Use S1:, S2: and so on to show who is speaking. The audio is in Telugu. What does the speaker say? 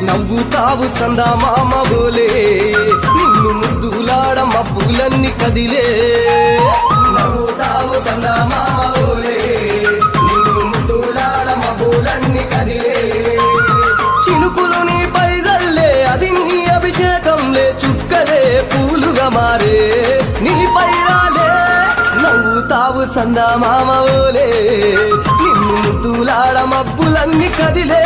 S1: నవ్వుతావు సందా మామ బోలే నిన్ను ముద్దులాడ మబ్బులన్నీ కదిలే నవ్వుతావు సందా మామ బోలే నిన్ను ముద్దులాడ మబ్బులన్నీ కదిలే చినుకులు నీ పైదల్లే అది నీ అభిషేకంలే చుక్కలే పూలుగా మారే నీ పైరాలే నవ్వుతావు సందా మామ బోలే నిన్ను ముద్దులాడ మబ్బులన్నీ కదిలే